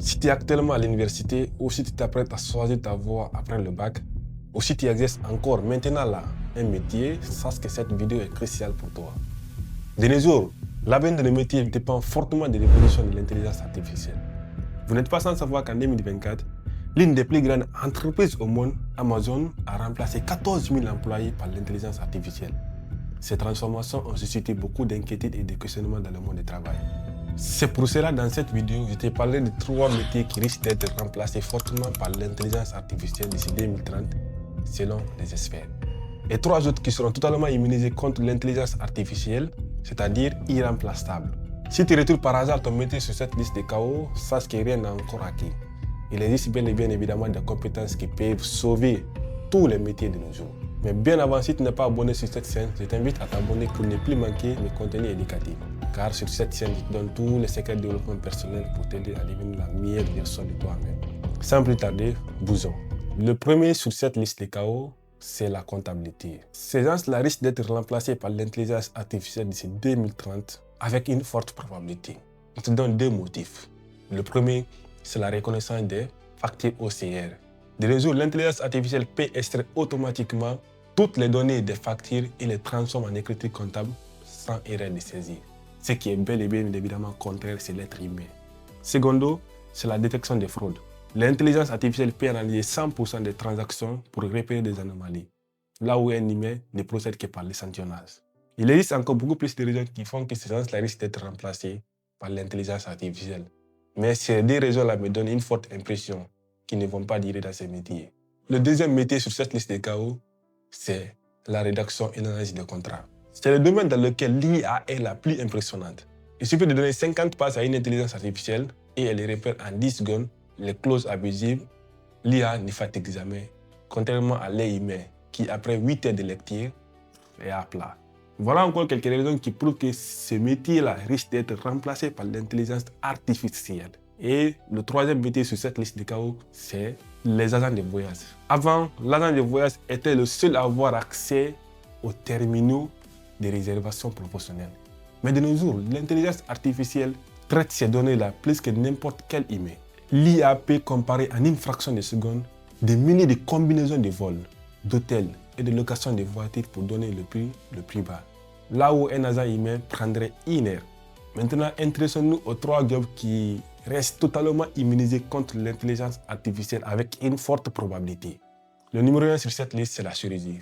Si tu es actuellement à l'université ou si tu t'apprêtes à choisir ta voie après le bac, ou si tu exerces encore maintenant là un métier, sache que cette vidéo est cruciale pour toi. De nos jours, l'avenir de métier dépend fortement de l'évolution de l'intelligence artificielle. Vous n'êtes pas sans savoir qu'en 2024, l'une des plus grandes entreprises au monde, Amazon, a remplacé 14 000 employés par l'intelligence artificielle. Ces transformations ont suscité beaucoup d'inquiétudes et de questionnements dans le monde du travail. C'est pour cela, dans cette vidéo, je t'ai parlé de 3 métiers qui risquent d'être remplacés fortement par l'intelligence artificielle d'ici 2030, selon les experts. Et 3 autres qui seront totalement immunisés contre l'intelligence artificielle, c'est-à-dire irremplaçables. Si tu retrouves par hasard ton métier sur cette liste de chaos, sache que rien n'est encore acquis. Il existe bien et bien évidemment des compétences qui peuvent sauver tous les métiers de nos jours. Mais bien avant, si tu n'es pas abonné sur cette chaîne, je t'invite à t'abonner pour ne plus manquer mes contenus éducatifs. Car sur cette chaîne, je te donne tous les secrets de développement personnel pour t'aider à devenir la meilleure version de toi-même. Sans plus tarder, bousons. Le premier sur cette liste de chaos, c'est la comptabilité. Ces gens-là risquent d'être remplacés par l'intelligence artificielle d'ici 2030 avec une forte probabilité. Je te donne 2 motifs. Le premier, c'est la reconnaissance des factures OCR. De nos jours, l'intelligence artificielle peut extraire automatiquement toutes les données des factures et les transforme en écriture comptable sans erreur de saisie. Ce qui est bel et bien évidemment contraire, c'est l'être humain. Secondo, c'est la détection des fraudes. L'intelligence artificielle peut analyser 100% des transactions pour repérer des anomalies, là où un humain ne procède que par l'échantillonnage. Il existe encore beaucoup plus de raisons qui font que ces gens-là risquent d'être remplacés par l'intelligence artificielle. Mais ces 2 raisons-là me donnent une forte impression qu'ils ne vont pas durer dans ces métiers. Le deuxième métier sur cette liste de chaos, c'est la rédaction et l'analyse de contrats. C'est le domaine dans lequel l'IA est la plus impressionnante. Il suffit de donner 50 pages à une intelligence artificielle et elle repère en 10 secondes les clauses abusives. L'IA ne fatigue jamais, contrairement à l'œil humain qui, après 8 heures de lecture, est à plat. Voilà encore quelques raisons qui prouvent que ce métier-là risque d'être remplacé par l'intelligence artificielle. Et le troisième métier sur cette liste de chaos, c'est les agents de voyage. Avant, l'agent de voyage était le seul à avoir accès aux terminaux de réservation professionnelle. Mais de nos jours, l'intelligence artificielle traite ces données-là plus que n'importe quel humain. L'IA peut comparer en une fraction de seconde des milliers de combinaisons de vols, d'hôtels et de location de voitures pour donner le prix le plus bas. Là où un agent humain prendrait 1 heure. Maintenant, intéressons-nous aux 3 jobs qui restent totalement immunisés contre l'intelligence artificielle avec une forte probabilité. Le numéro 1 sur cette liste, c'est la chirurgie.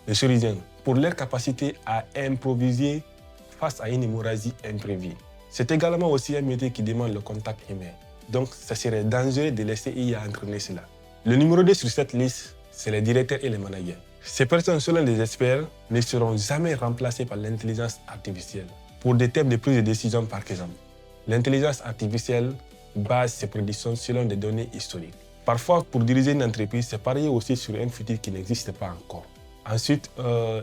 Les chirurgiens, pour leur capacité à improviser face à une hémorragie imprévue. C'est également aussi un métier qui demande le contact humain. Donc, ça serait dangereux de laisser IA entraîner cela. Le numéro 2 sur cette liste, c'est les directeurs et les managers. Ces personnes, selon les experts, ne seront jamais remplacées par l'intelligence artificielle. Pour des thèmes de prise de décision, par exemple, l'intelligence artificielle base ses prédictions selon des données historiques. Parfois, pour diriger une entreprise, c'est parier aussi sur un futur qui n'existe pas encore. Ensuite,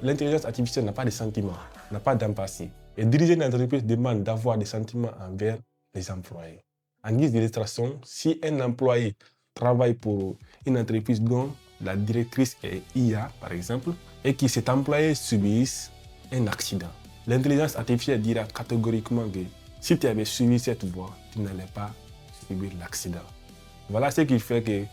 l'intelligence artificielle n'a pas de sentiments, n'a pas d'empathie. Et diriger une entreprise demande d'avoir des sentiments envers les employés. En guise d'illustration, si un employé travaille pour une entreprise dont la directrice est IA, par exemple, et que cet employé subisse un accident, l'intelligence artificielle dira catégoriquement que si tu avais suivi cette voie, tu n'allais pas subir l'accident. Voilà ce qui fait que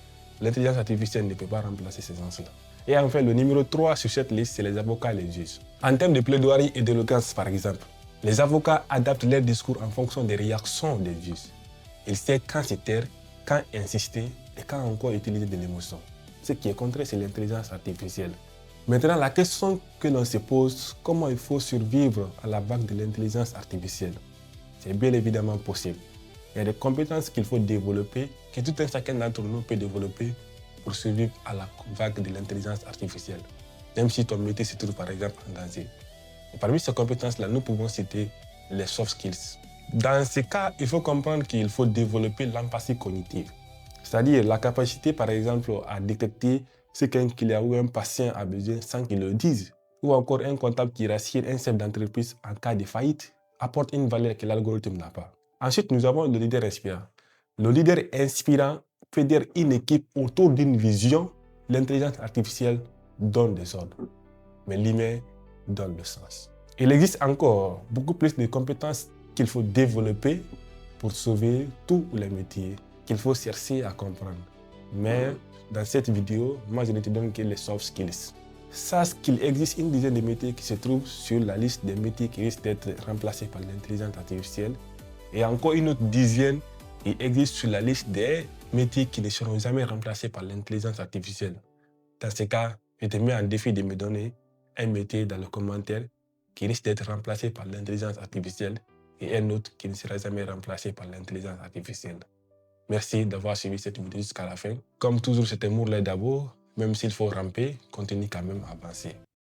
l'intelligence artificielle ne peut pas remplacer ces gens-là. Et enfin, le numéro 3 sur cette liste, c'est les avocats et les juges. En termes de plaidoirie et d'éloquence, par exemple, les avocats adaptent leur discours en fonction des réactions des juges. Ils savent quand se taire, quand insister et quand encore utiliser de l'émotion. Ce qui est contraire, c'est l'intelligence artificielle. Maintenant, la question que l'on se pose, comment il faut survivre à la vague de l'intelligence artificielle? C'est bien évidemment possible. Il y a des compétences qu'il faut développer, que tout un chacun d'entre nous peut développer pour survivre à la vague de l'intelligence artificielle, même si ton métier se trouve par exemple en danger. Et parmi ces compétences-là, nous pouvons citer les soft skills. Dans ce cas, il faut comprendre qu'il faut développer l'empathie cognitive, c'est-à-dire la capacité par exemple à détecter ce qu'un client ou un patient a besoin sans qu'il le dise, ou encore un comptable qui rassure un chef d'entreprise en cas de faillite apporte une valeur que l'algorithme n'a pas. Ensuite, nous avons le leader inspirant. Le leader inspirant fédère une équipe autour d'une vision. L'intelligence artificielle donne des ordres, mais l'humain donne le sens. Il existe encore beaucoup plus de compétences qu'il faut développer pour sauver tous les métiers qu'il faut chercher à comprendre. Mais dans cette vidéo, moi je ne te donne que les soft skills. Sache qu'il existe une dizaine de métiers qui se trouvent sur la liste des métiers qui risquent d'être remplacés par l'intelligence artificielle. Et encore une autre dizaine qui existe sur la liste des métiers qui ne seront jamais remplacés par l'intelligence artificielle. Dans ce cas, je te mets en défi de me donner un métier dans le commentaire qui risque d'être remplacé par l'intelligence artificielle et un autre qui ne sera jamais remplacé par l'intelligence artificielle. Merci d'avoir suivi cette vidéo jusqu'à la fin. Comme toujours, c'était Mourley Dabo. Même s'il faut ramper, continue quand même à avancer.